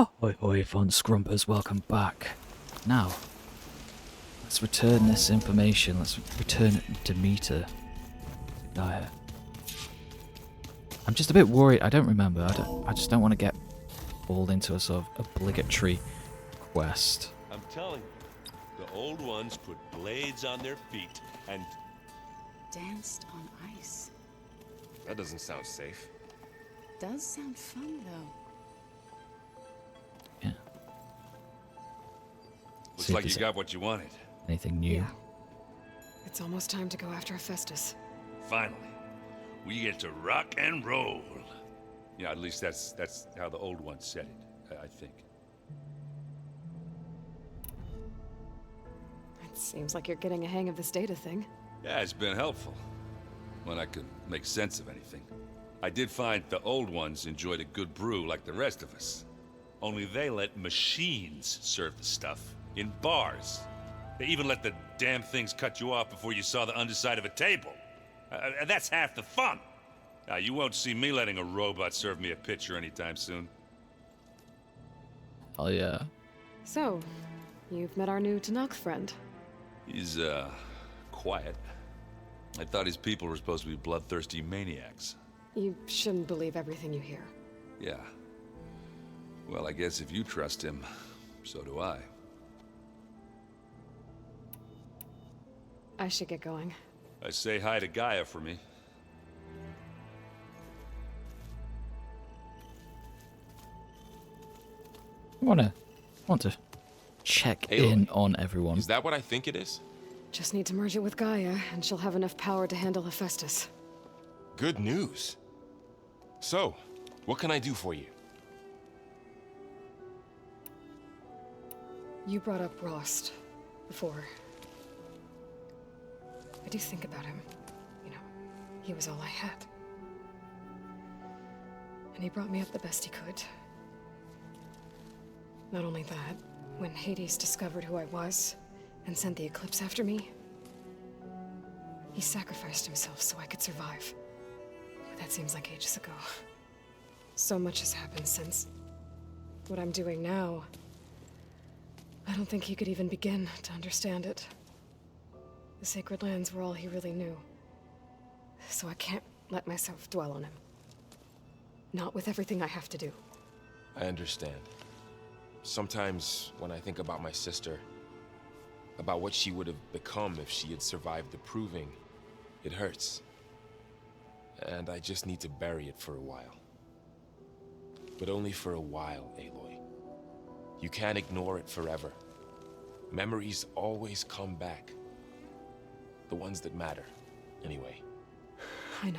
Hoi hoi, von Scrumpers, welcome back. Now, let's return this information. Let's return Demeter to Gaia. I'm just a bit worried. I don't remember. I just don't want to get pulled into a sort of obligatory quest. I'm telling you, the old ones put blades on their feet and Danced on ice. That doesn't sound safe. Does sound fun, though. Yeah. looks See if like you there's got what you wanted. anything new. Yeah. It's almost time to go after Hephaestus. Finally, we get to rock and roll. Yeah, at least that's how the old ones said it, I think. It seems like you're getting a hang of this data thing. Yeah, it's been helpful. When I could make sense of anything. I did find the old ones enjoyed a good brew like the rest of us. Only they let machines serve the stuff in bars. They even let the damn things cut you off before you saw the underside of a table. And that's half the fun. Now, you won't see me letting a robot serve me a pitcher anytime soon. Oh yeah. So, you've met our new Tanakh friend. He's, quiet. I thought his people were supposed to be bloodthirsty maniacs. You shouldn't believe everything you hear. Yeah. Well, I guess if you trust him, so do I. I should get going. I say hi to Gaia for me. I want to check Aloy, in on everyone. Is that what I think it is? Just need to merge it with Gaia, and she'll have enough power to handle Hephaestus. Good news. So, what can I do for you? You brought up Rost before. I do think about him. You know, he was all I had. And he brought me up the best he could. Not only that, when Hades discovered who I was and sent the Eclipse after me, he sacrificed himself so I could survive. But that seems like ages ago. So much has happened since. What I'm doing now, I don't think he could even begin to understand it. The Sacred Lands were all he really knew. So I can't let myself dwell on him. Not with everything I have to do. I understand. Sometimes, when I think about my sister, about what she would have become if she had survived the Proving, it hurts. And I just need to bury it for a while. But only for a while, Aloy. You can't ignore it forever. Memories always come back. The ones that matter, anyway. I know.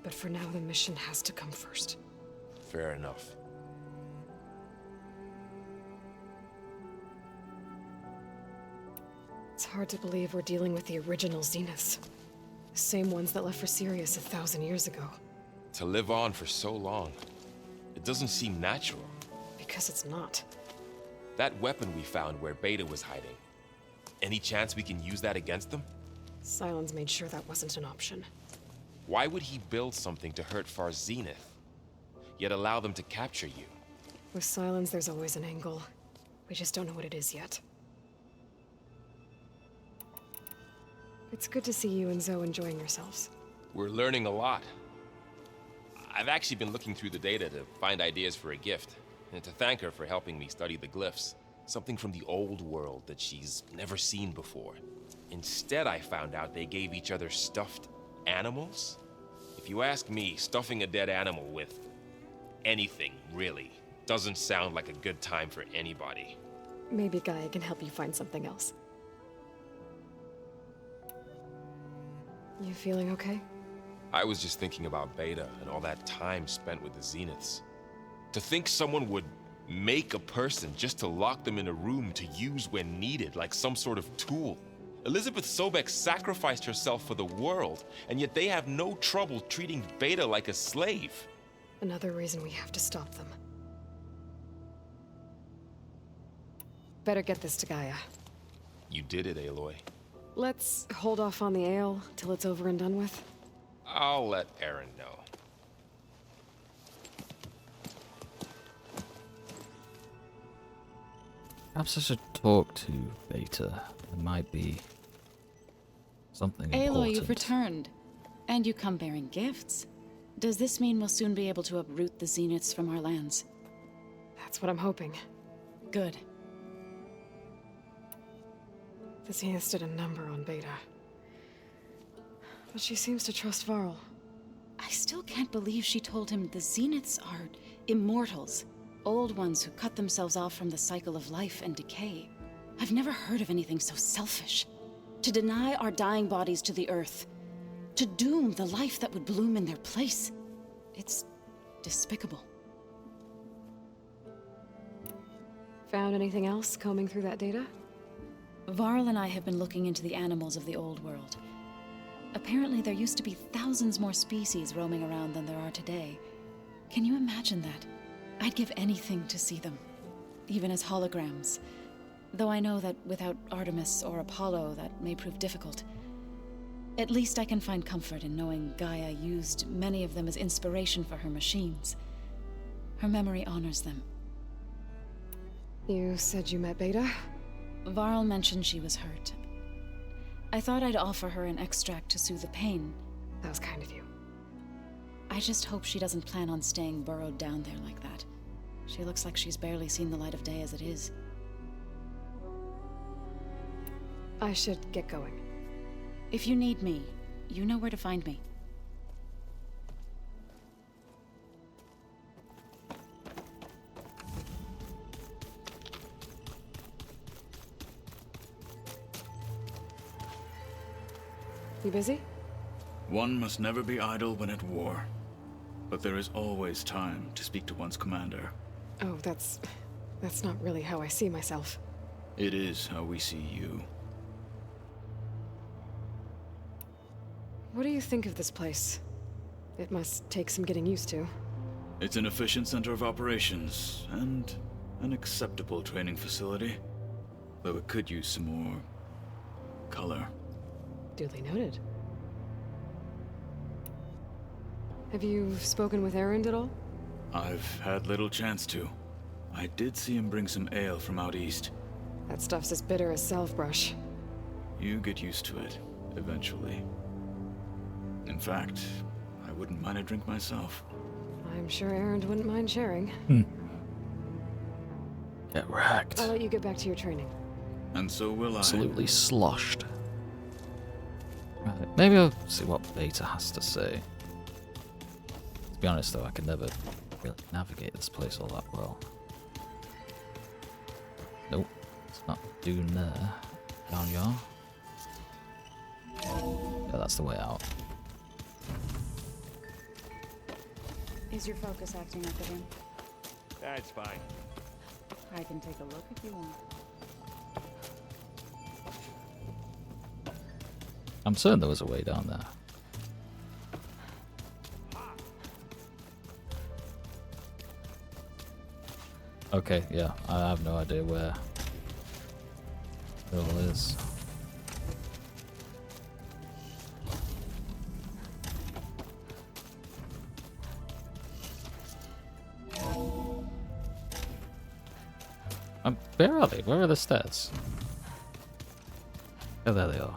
But for now, the mission has to come first. Fair enough. It's hard to believe we're dealing with the original Zeniths. The same ones that left for Sirius 1,000 years ago. To live on for so long, it doesn't seem natural. Because it's not. That weapon we found where Beta was hiding. Any chance we can use that against them? Sylens made sure that wasn't an option. Why would he build something to hurt Far's Zenith, yet allow them to capture you? With Sylens, there's always an angle. We just don't know what it is yet. It's good to see you and Zoe enjoying yourselves. We're learning a lot. I've actually been looking through the data to find ideas for a gift, and to thank her for helping me study the glyphs. Something from the old world that she's never seen before. Instead, I found out they gave each other stuffed animals? If you ask me, stuffing a dead animal with anything, really, doesn't sound like a good time for anybody. Maybe Gaia can help you find something else. You feeling okay? I was just thinking about Beta and all that time spent with the Zeniths. To think someone would make a person just to lock them in a room to use when needed, like some sort of tool. Elizabeth Sobek sacrificed herself for the world, and yet they have no trouble treating Beta like a slave. Another reason we have to stop them. Better get this to Gaia. You did it, Aloy. Let's hold off on the ale till it's over and done with. I'll let Aaron know. Perhaps I should talk to Beta. There might be something Aloy, important. you've returned. And you come bearing gifts. Does this mean we'll soon be able to uproot the Zeniths from our lands? That's what I'm hoping. Good. The Zeniths did a number on Beta. But she seems to trust Varl. I still can't believe she told him the Zeniths are immortals. Old ones who cut themselves off from the cycle of life and decay. I've never heard of anything so selfish. To deny our dying bodies to the earth. To doom the life that would bloom in their place. It's despicable. Found anything else combing through that data? Varl and I have been looking into the animals of the old world. Apparently there used to be thousands more species roaming around than there are today. Can you imagine that? I'd give anything to see them, even as holograms. Though I know that without Artemis or Apollo, that may prove difficult. At least I can find comfort in knowing Gaia used many of them as inspiration for her machines. Her memory honors them. You said you met Beta? Varl mentioned she was hurt. I thought I'd offer her an extract to soothe the pain. That was kind of you. I just hope she doesn't plan on staying burrowed down there like that. She looks like she's barely seen the light of day as it is. I should get going. If you need me, you know where to find me. You busy? One must never be idle when at war. But there is always time to speak to one's commander. Oh, that's not really how I see myself. It is how we see you. What do you think of this place? It must take some getting used to. It's an efficient center of operations, and an acceptable training facility. Though it could use some more color. Duly noted. Have you spoken with Erend at all? I've had little chance to. I did see him bring some ale from out east. That stuff's as bitter as self-brush. You get used to it, eventually. In fact, I wouldn't mind a drink myself. I'm sure Erend wouldn't mind sharing. Get wrecked. I'll let you get back to your training. And so will I. Absolutely sloshed. Right, maybe I'll see what Beta has to say. To be honest though, I could never really navigate this place all that well. Nope, it's not doing there. Down y'all. Yeah, that's the way out. Is your focus acting up again? That's fine. I can take a look if you want. I'm certain there was a way down there. Okay, yeah, I have no idea where it all is. Where are they? Where are the stairs? Oh, there they are.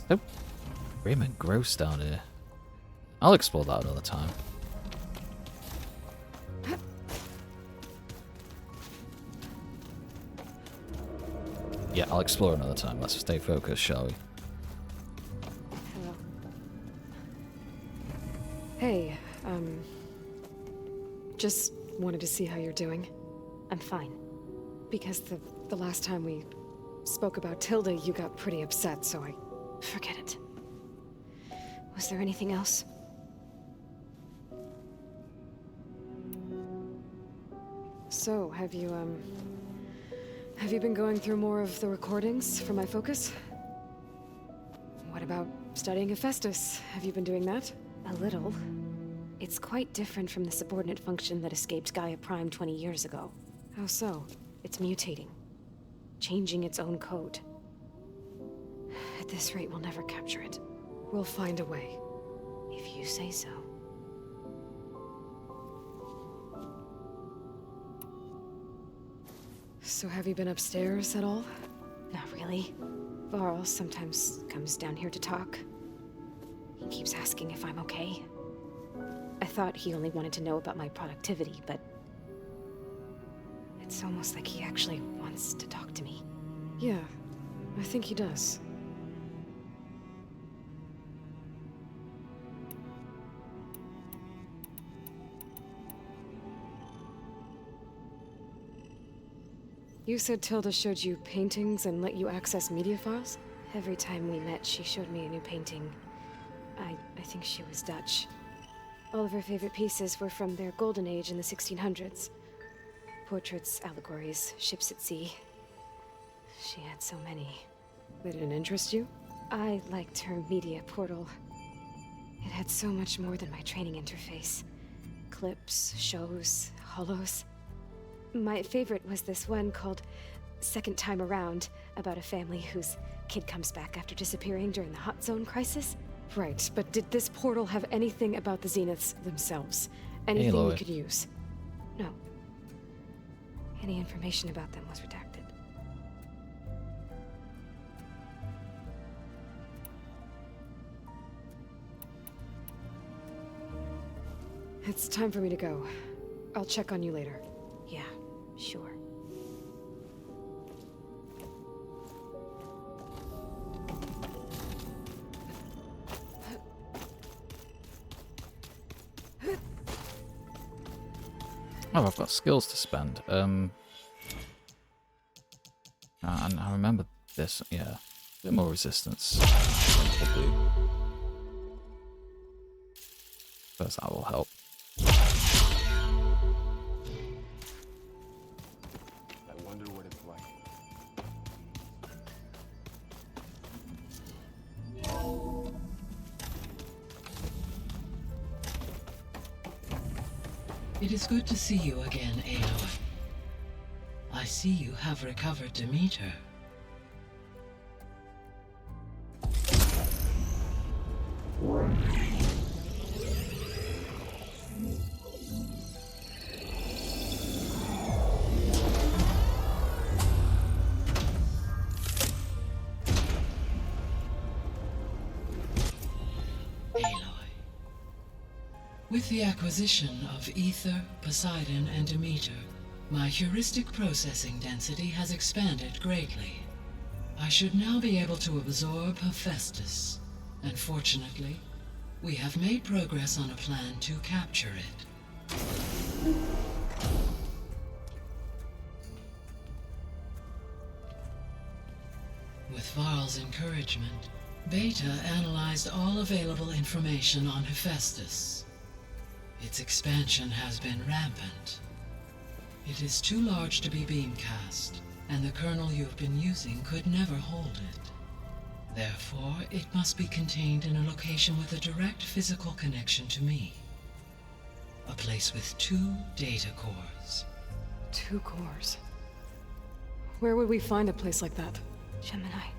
So grim and gross down here. I'll explore that another time. Yeah, I'll explore another time. Let's stay focused, shall we? Hello. Hey, just wanted to see how you're doing. I'm fine. Because the last time we spoke about Tilda, you got pretty upset, so I... Forget it. Was there anything else? So, have you been going through more of the recordings for my focus? What about studying Hephaestus? Have you been doing that? A little. It's quite different from the subordinate function that escaped Gaia Prime 20 years ago. How so? It's mutating. Changing its own code. At this rate, we'll never capture it. We'll find a way. If you say so. So have you been upstairs at all? Not really. Varl sometimes comes down here to talk. He keeps asking if I'm okay. I thought he only wanted to know about my productivity, but it's almost like he actually wants to talk to me. Yeah, I think he does. You said Tilda showed you paintings and let you access media files? Every time we met, she showed me a new painting. I think she was Dutch. All of her favorite pieces were from their golden age in the 1600s. Portraits, allegories, ships at sea. She had so many. They didn't interest you? I liked her media portal. It had so much more than my training interface. Clips, shows, holos. My favorite was this one called Second Time Around, about a family whose kid comes back after disappearing during the Hot Zone crisis. Right, but did this portal have anything about the Zeniths themselves? Anything we Aloy. could use? No. Any information about them was redacted. It's time for me to go. I'll check on you later. Yeah, sure. Oh, I've got skills to spend. And I remember this. Yeah, a bit more resistance. Will do. First, that will help. I wonder what it's like. It is good to see you again, Aloy. I see you have recovered Demeter. With the acquisition of Ether, Poseidon, and Demeter, my heuristic processing density has expanded greatly. I should now be able to absorb Hephaestus, and fortunately, we have made progress on a plan to capture it. With Varl's encouragement, Beta analyzed all available information on Hephaestus. Its expansion has been rampant. It is too large to be beamcast, and the kernel you've been using could never hold it. Therefore, it must be contained in a location with a direct physical connection to me. A place with 2 data cores. 2 cores. Where would we find a place like that? Gemini.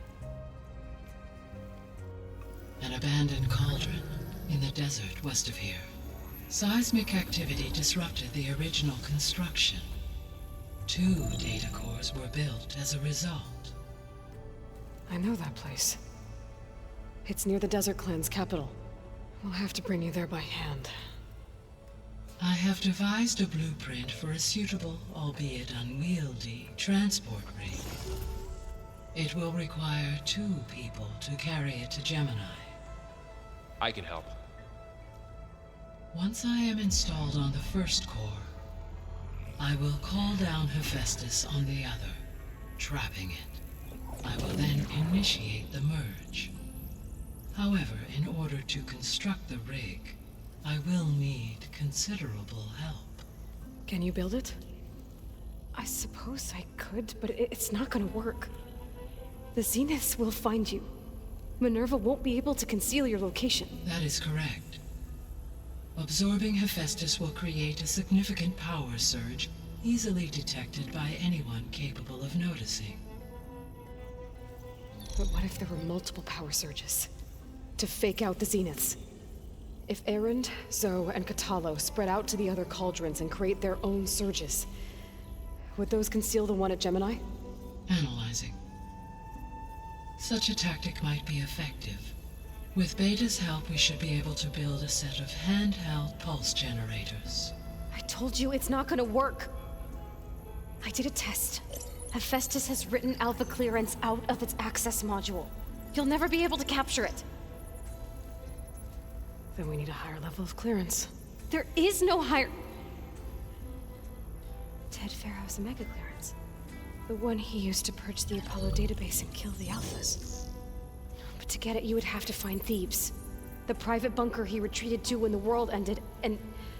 An abandoned cauldron in the desert west of here. Seismic activity disrupted the original construction. 2 data cores were built as a result. I know that place. It's near the Desert Clan's capital. We'll have to bring you there by hand. I have devised a blueprint for a suitable, albeit unwieldy, transport rig. It will require 2 people to carry it to Gemini. I can help. Once I am installed on the first core, I will call down Hephaestus on the other, trapping it. I will then initiate the merge. However, in order to construct the rig, I will need considerable help. Can you build it? I suppose I could, but it's not gonna work. The Zeniths will find you. Minerva won't be able to conceal your location. That is correct. Absorbing Hephaestus will create a significant power surge, easily detected by anyone capable of noticing. But what if there were multiple power surges? To fake out the Zeniths? If Erend, Zoe, and Katalo spread out to the other cauldrons and create their own surges, Would those conceal the one at Gemini? Analyzing. Such a tactic might be effective. With Beta's help, we should be able to build a set of handheld pulse generators. I told you it's not gonna work. I did a test. Hephaestus has written Alpha clearance out of its access module. You'll never be able to capture it. Then we need a higher level of clearance. There is no higher... Ted Pharaoh's mega clearance. The one he used to purge the Apollo database and kill the Alphas. But to get it, you would have to find Thebes. The private bunker he retreated to when the world ended, and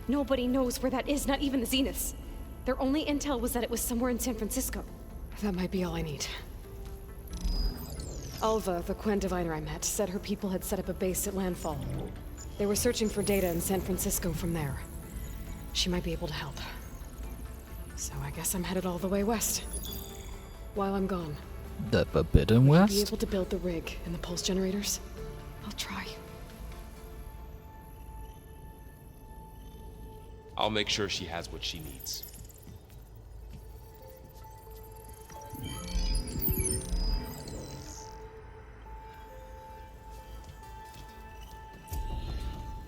nobody knows where that is, not even the Zeniths. Their only intel was that it was somewhere in San Francisco. That might be all I need. Alva, the Quen diviner I met, said her people had set up a base at Landfall. They were searching for data in San Francisco from there. She might be able to help. So I guess I'm headed all the way west. While I'm gone, The Forbidden be West? able to build the rig and the pulse generators? I'll try. I'll make sure she has what she needs.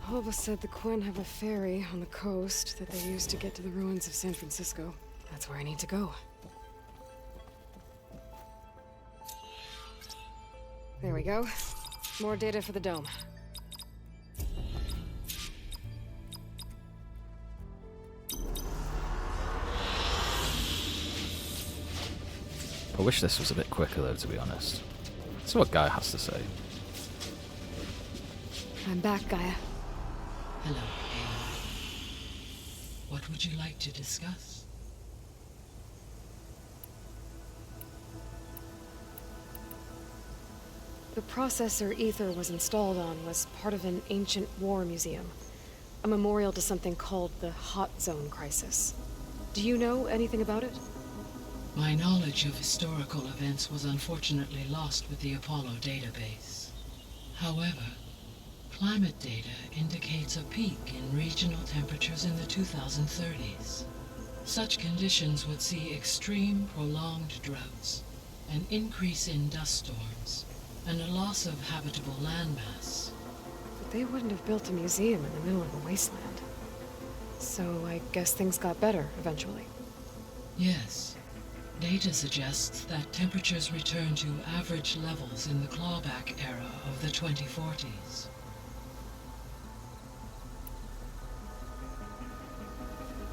Alva said the Quen have a ferry on the coast that they use to get to the ruins of San Francisco. That's where I need to go. There we go. More data for the dome. I wish this was a bit quicker though, to be honest. That's what Guy has to say. I'm back, Gaia. Hello, Aloy. What would you like to discuss? The processor Ether was installed on was part of an ancient war museum. A memorial to something called the Hot Zone Crisis. Do you know anything about it? My knowledge of historical events was unfortunately lost with the Apollo database. However, climate data indicates a peak in regional temperatures in the 2030s. Such conditions would see extreme, prolonged droughts, an increase in dust storms, and a loss of habitable landmass. But they wouldn't have built a museum in the middle of a wasteland. So I guess things got better eventually. Yes. Data suggests that temperatures return to average levels in the clawback era of the 2040s.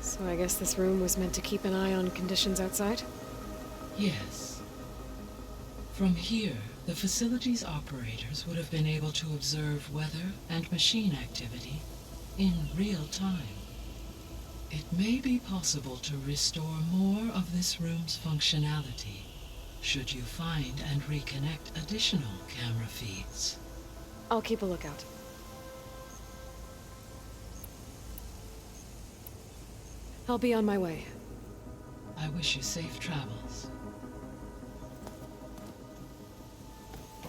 So I guess this room was meant to keep an eye on conditions outside? Yes. From here, the facility's operators would have been able to observe weather and machine activity in real time. It may be possible to restore more of this room's functionality, should you find and reconnect additional camera feeds. I'll keep a lookout. I'll be on my way. I wish you safe travels.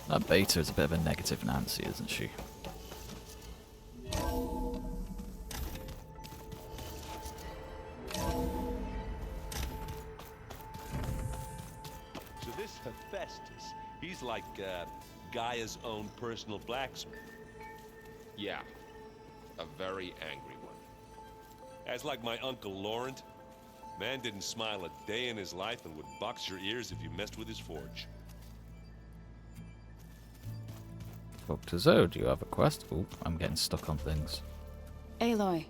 That Beta is a bit of a negative Nancy, isn't she? So this Hephaestus, he's like Gaia's own personal blacksmith. Yeah, a very angry one. As like my Uncle Laurent, man didn't smile a day in his life and would box your ears if you messed with his forge. Dr. Zoe, do you have a quest? Oh, I'm getting stuck on things. Aloy,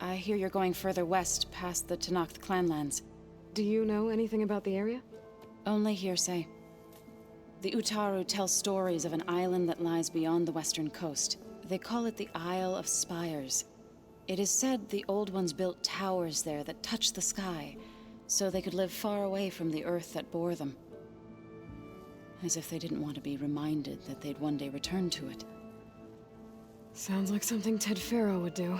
I hear you're going further west past the Tenakth clanlands. Do you know anything about the area? Only hearsay. The Utaru tell stories of an island that lies beyond the western coast. They call it the Isle of Spires. It is said the Old Ones built towers there that touch the sky, so they could live far away from the earth that bore them. As if they didn't want to be reminded that they'd one day return to it. Sounds like something Ted Pharaoh would do.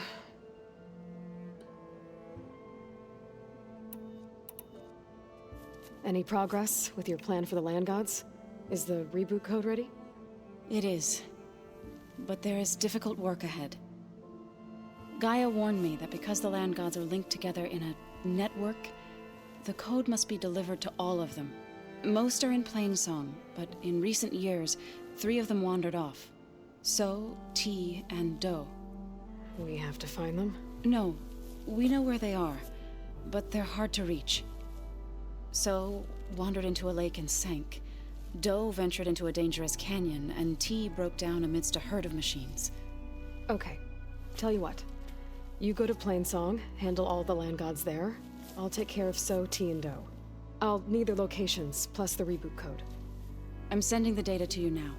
Any progress with your plan for the land gods? Is the reboot code ready? It is. But there is difficult work ahead. Gaia warned me that because the land gods are linked together in a network, The code must be delivered to all of them. Most are in Plainsong, but in recent years, 3 of them wandered off. So, T, and Do. We have to find them? No, we know where they are, but they're hard to reach. So, wandered into a lake and sank. Do ventured into a dangerous canyon, and T broke down amidst a herd of machines. Okay. Tell you what. You go to Plainsong, handle all the land gods there. I'll take care of So, T, and Do. I'll need their locations, plus the reboot code. I'm sending the data to you now.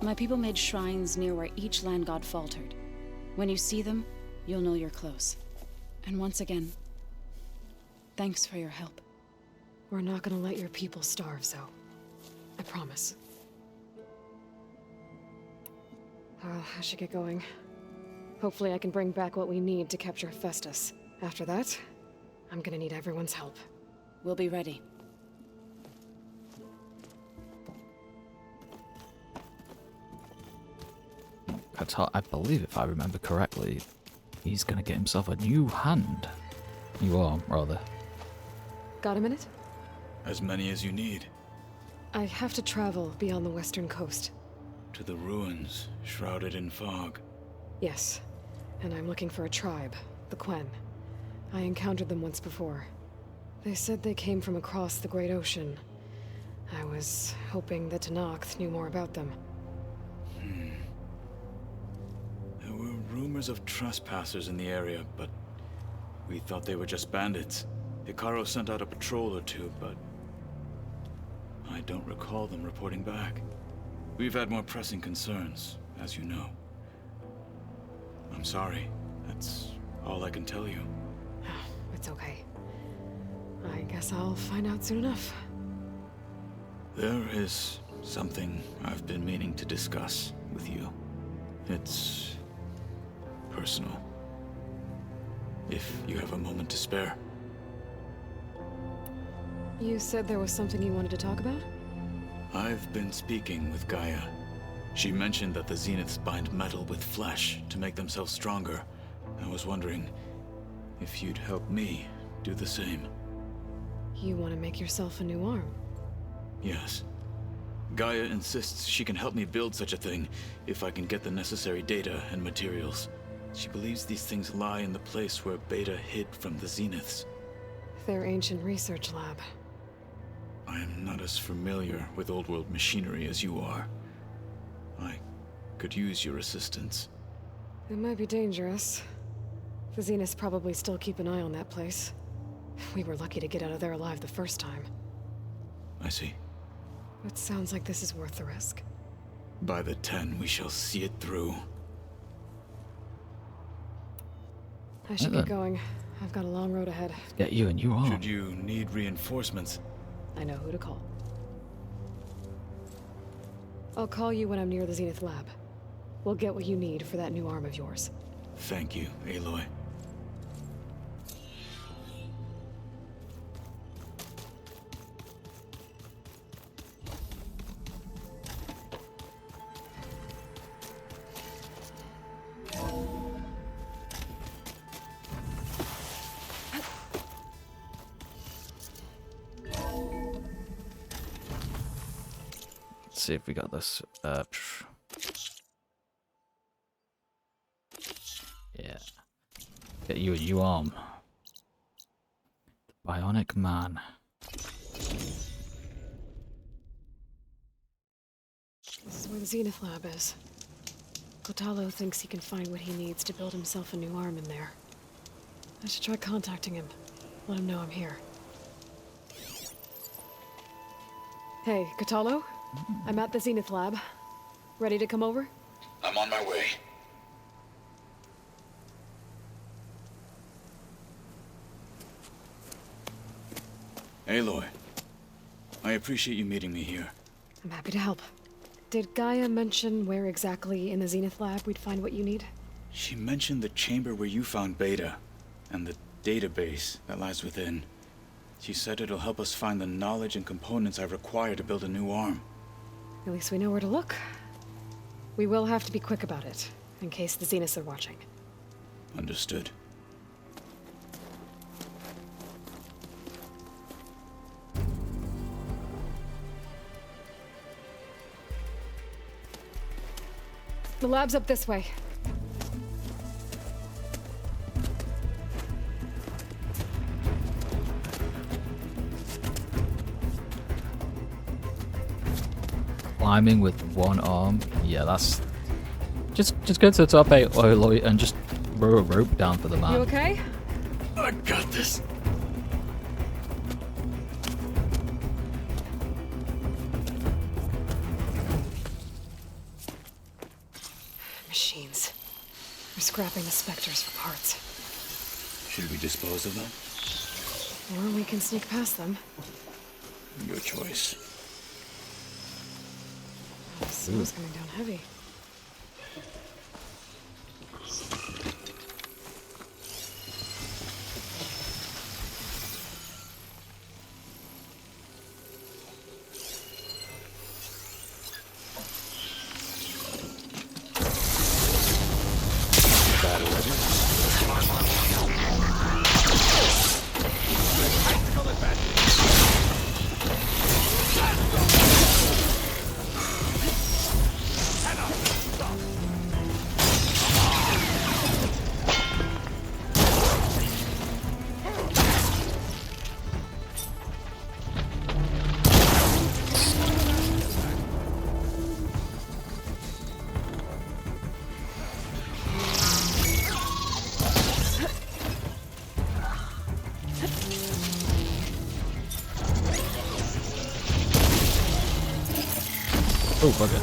My people made shrines near where each land god faltered. When you see them, you'll know you're close. And once again, thanks for your help. We're not gonna let your people starve, Zoe. I promise. Well, I should get going. Hopefully I can bring back what we need to capture Hephaestus. After that, I'm gonna need everyone's help. We'll be ready. I believe, if I remember correctly, he's gonna get himself a new hand. New arm, rather. Got a minute? As many as you need. I have to travel beyond the western coast. To the ruins, shrouded in fog. Yes, and I'm looking for a tribe, the Quen. I encountered them once before. They said they came from across the Great Ocean. I was hoping that Tenakth knew more about them. There were rumors of trespassers in the area, but we thought they were just bandits. Hikaru sent out a patrol or two, but I don't recall them reporting back. We've had more pressing concerns, as you know. I'm sorry. That's all I can tell you. It's okay. I guess I'll find out soon enough. There is something I've been meaning to discuss with you. It's personal. If you have a moment to spare. You said there was something you wanted to talk about? I've been speaking with Gaia. She mentioned that the Zeniths bind metal with flesh to make themselves stronger. I was wondering if you'd help me do the same. You want to make yourself a new arm? Yes. Gaia insists she can help me build such a thing if I can get the necessary data and materials. She believes these things lie in the place where Beta hid from the Zeniths. Their ancient research lab. I am not as familiar with old world machinery as you are. I could use your assistance. It might be dangerous. The Zeniths probably still keep an eye on that place. We were lucky to get out of there alive the first time. I see. It sounds like this is worth the risk. By the 10, we shall see it through. I should get going. I've got a long road ahead. Get you a new arm. Should you need reinforcements? I know who to call. I'll call you when I'm near the Zenith lab. We'll get what you need for that new arm of yours. Thank you, Aloy. Let's see if we got this. Yeah. Get you a new arm. The Bionic Man. This is where the Zenith lab is. Kotalo thinks he can find what he needs to build himself a new arm in there. I should try contacting him. Let him know I'm here. Hey, Kotalo? I'm at the Zenith lab. Ready to come over? I'm on my way. Aloy, I appreciate you meeting me here. I'm happy to help. Did Gaia mention where exactly in the Zenith lab we'd find what you need? She mentioned the chamber where you found Beta, and the database that lies within. She said it'll help us find the knowledge and components I require to build a new arm. At least we know where to look. We will have to be quick about it, in case the Zeniths are watching. Understood. The lab's up this way. Climbing with one arm. Yeah, that's... Just go to the top 8 oil and just row a rope down for the man. You okay? I got this. Machines. We're scrapping the specters for parts. Should we dispose of them? Or we can sneak past them. Your choice. Oh, the snow's coming down heavy. Oh, bugger.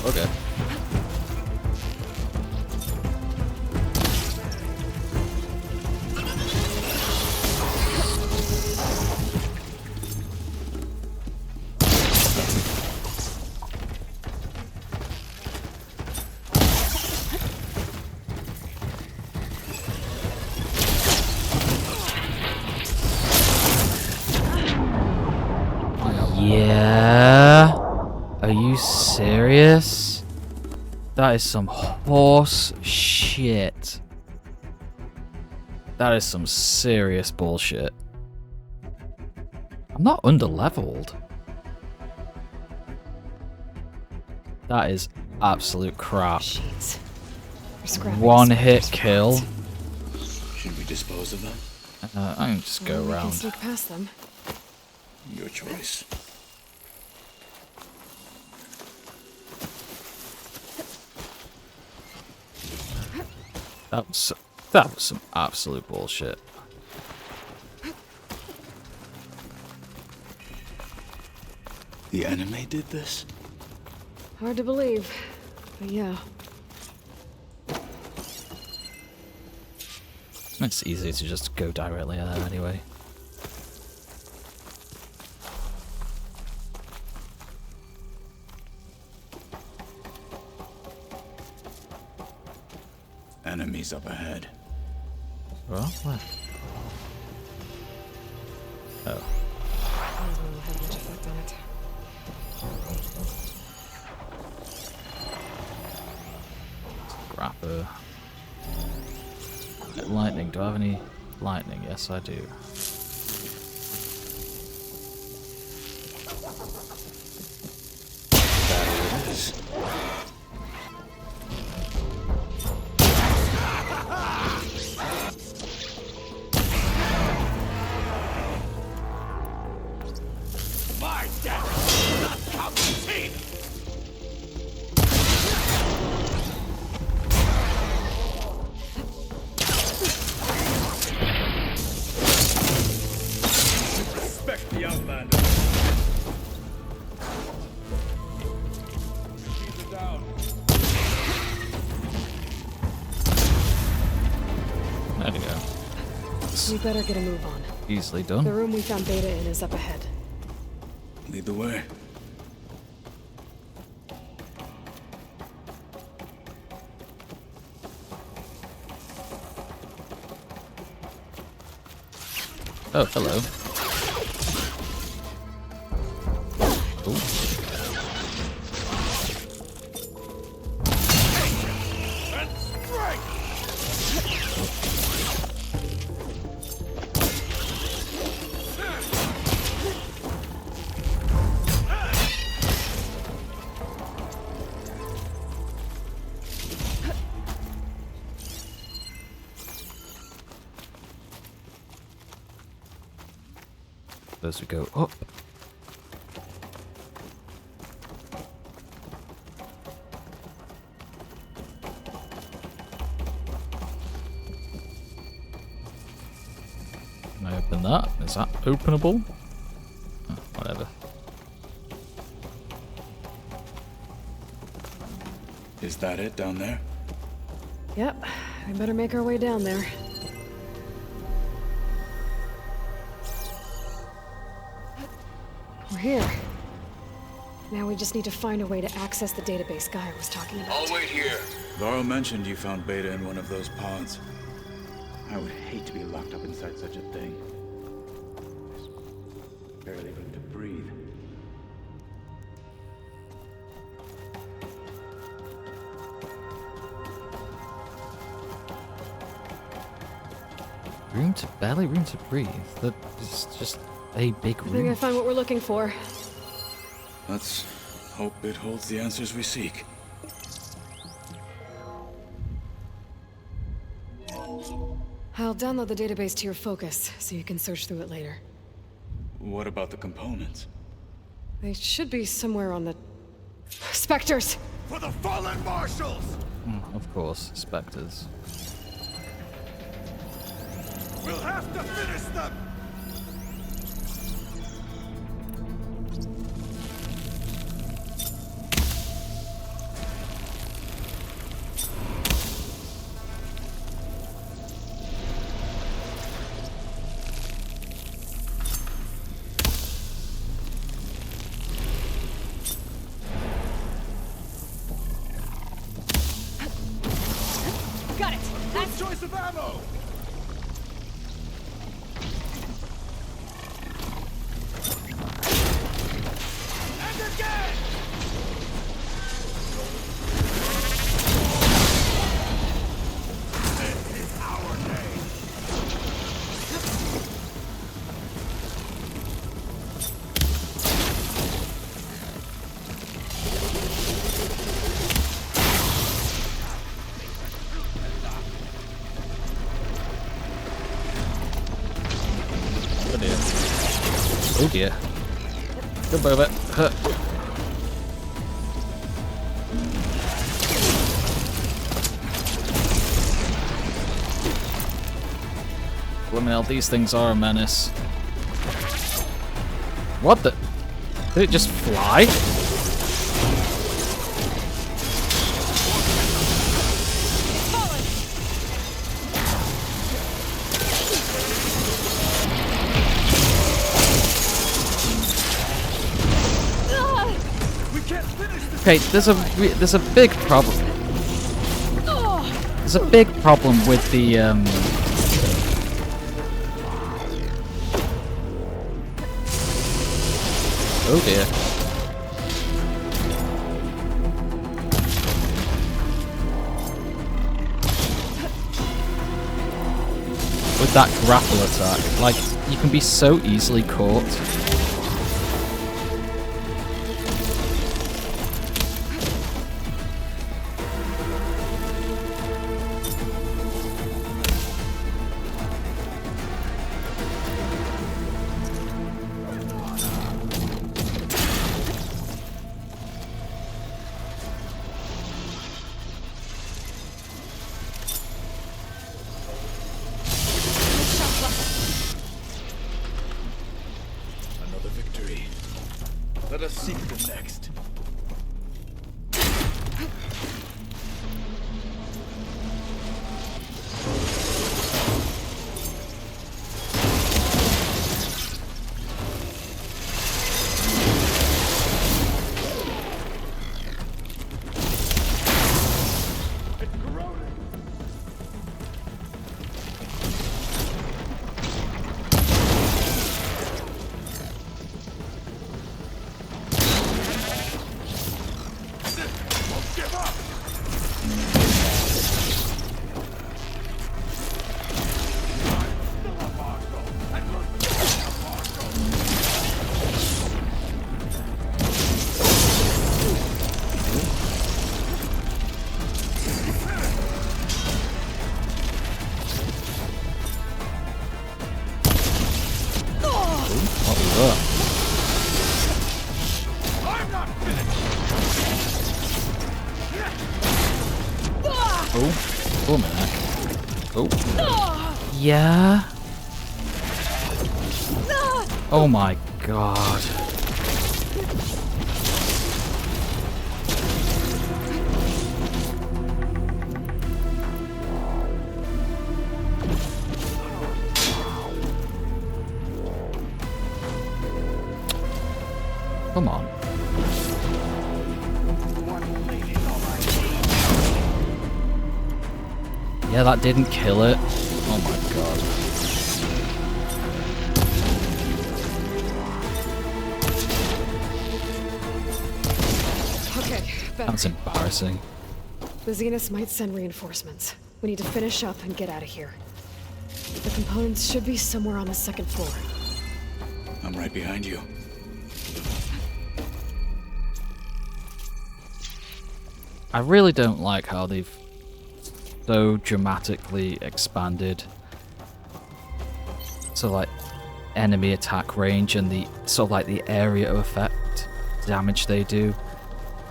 Okay. Yeah. Are you serious? That is some horse shit. That is some serious bullshit. I'm not underleveled. That is absolute crap. Machines. We're scrapping One the hit specters for kill. parts. Should we dispose of them? I can just go Or we can around. sneak past them. Your choice. That was some absolute bullshit. The anime did this? Hard to believe, but yeah. It's easy to just go directly there anyway. Enemies up ahead. Well, where? Oh. I don't know how much effect on it. Grapper. Lightning. Do I have any lightning? Yes, I do. Battle it is. My death, not cup of tea. Respect the outlander. Keep it down. that's We better get a move on. easily The done. room we found Beta in is up ahead. Lead the way. Oh, hello. Ooh. As we go up. Can I open that? Is that openable? Oh, whatever. Is that it down there? Yep, we better make our way down there. We're here. Now we just need to find a way to access the database guy was talking about. I'll wait here. Varl mentioned you found Beta in one of those pods. I would hate to be locked up inside such a thing. Barely able to breathe. Barely room to breathe. That is just a big I think room. I found what we're looking for. Let's hope it holds the answers we seek. I'll download the database to your Focus, so you can search through it later. What about the components? They should be somewhere on the... Spectres! For the fallen marshals! Of course, specters. We'll have to finish them! Got it! Good choice of ammo! And again! This is our day! Oh dear. Oh dear. Jump over. Huh. Blimey hell, these things are a menace. What the? Did it just fly? Okay, there's a big problem. There's a big problem with the Oh dear. With that grapple attack, like, you can be so easily caught. Another victory. Let us seek the next. Ugh. I'm not finished! Oh, oh man. Oh. Yeah. Oh my god. Come on. Yeah, that didn't kill it. Oh my god. Okay, better. That's embarrassing. The Zeniths might send reinforcements. We need to finish up and get out of here. The components should be somewhere on the second floor. I'm right behind you. I really don't like how they've so dramatically expanded sort of like enemy attack range and the sort of like the area of effect damage they do,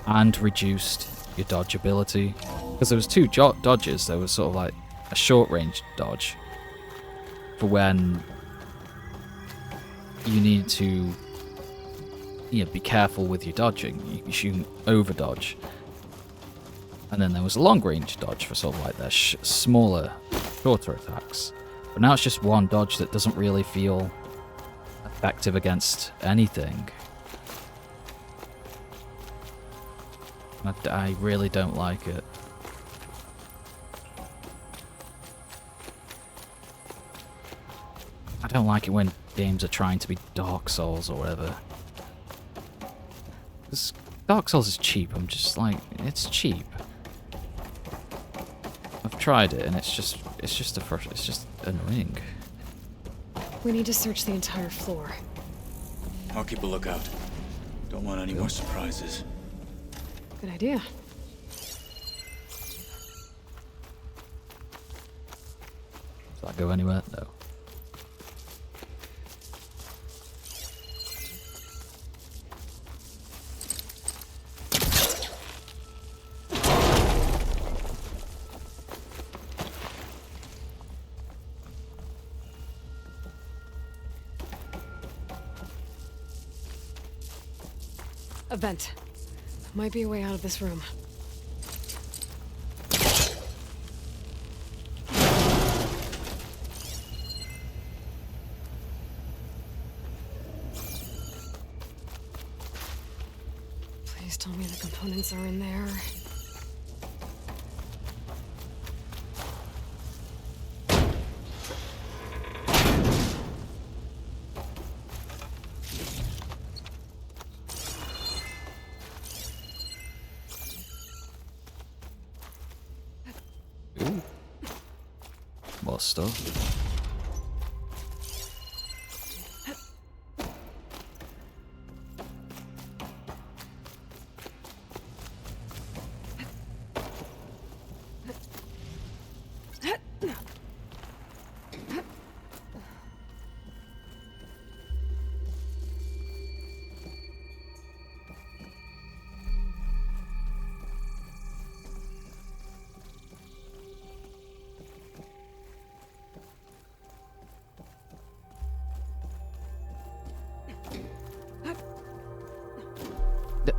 and reduced your dodge ability. Because there was two dodges. There was sort of like a short range dodge for when you need to, you know, be careful with your dodging. You shouldn't over dodge. And then there was a long-range dodge for sort of like their smaller, shorter attacks. But now it's just one dodge that doesn't really feel effective against anything. I really don't like it. I don't like it when games are trying to be Dark Souls or whatever. 'Cause Dark Souls is cheap. I'm just like, it's cheap. I've tried it and it's just annoying. We need to search the entire floor. I'll keep a lookout. Don't want any more surprises. Good idea. Does that go anywhere? No. A vent. Might be a way out of this room. Please tell me the components are in there. More stuff.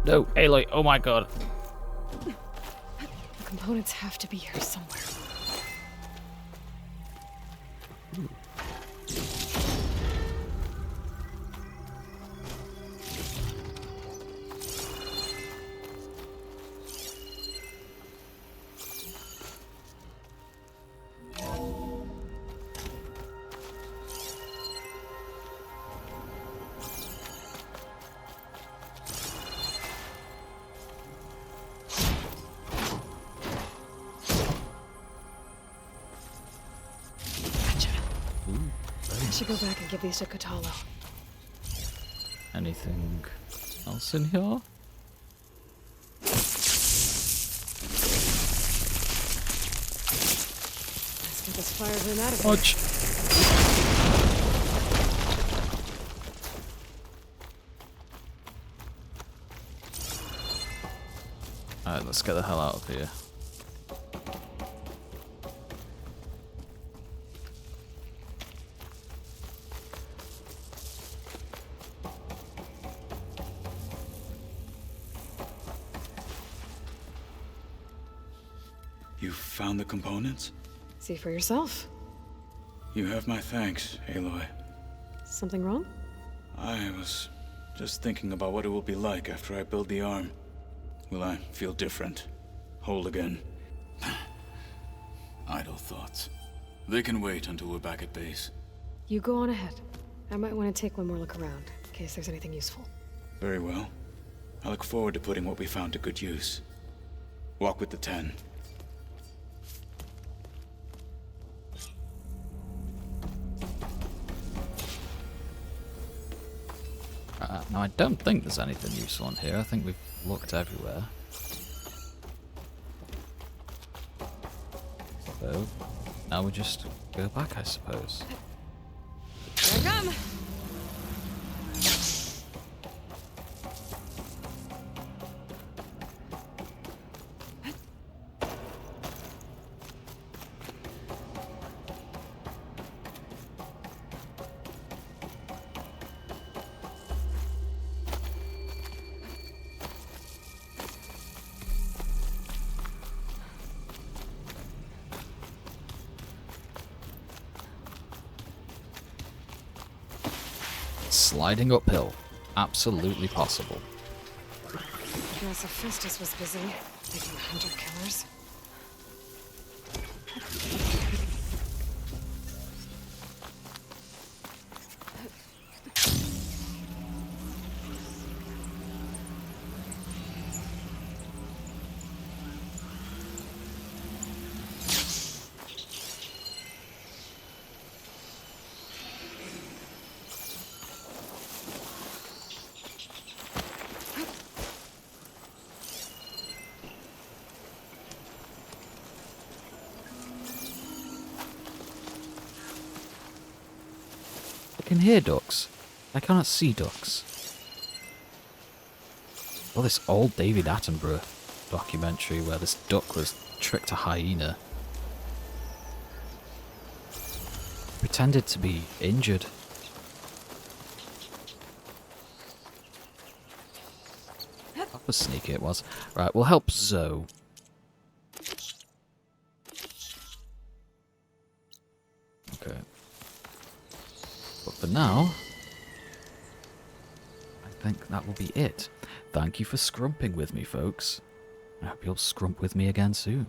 No, Aloy, oh my god. The components have to be here somewhere. I should go back and give these to Katalo. Anything else in here? Let's get this fire room out of here. Watch. Alright, let's get the hell out of here. You found the components? See for yourself. You have my thanks, Aloy. Something wrong? I was just thinking about what it will be like after I build the arm. Will I feel different? Whole again? Idle thoughts. They can wait until we're back at base. You go on ahead. I might want to take one more look around, in case there's anything useful. Very well. I look forward to putting what we found to good use. Walk with the 10. Now, I don't think there's anything useful in here. I think we've looked everywhere. So, now we just go back, I suppose. Here I come! Sliding uphill. Absolutely possible. Guess Hephaestus was busy making hunter-killers. I can hear ducks. I cannot see ducks. Well, this old David Attenborough documentary where this duck was tricked a hyena. Pretended to be injured. That was sneaky, it was. Right, we'll help Zoe. Okay. But for now, I think that will be it. Thank you for scrumping with me, folks. I hope you'll scrump with me again soon.